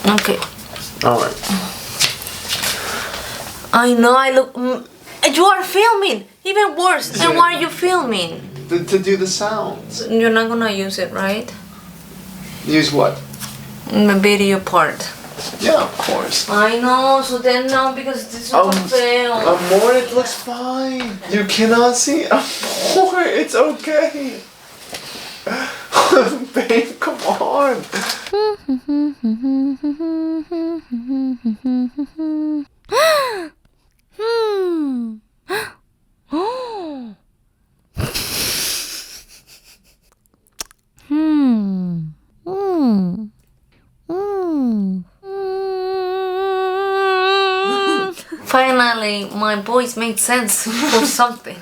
Okay. All right. I know. I look. You are filming. Even worse. Then why are you filming? To do the sounds. You're not gonna use it, right? Use what? The video part. Yeah, of course. I know. So then no, because this is a fail. Amor, it looks fine. You cannot see. Amor, it's okay. Babe, come on. Finally, my voice made sense for something.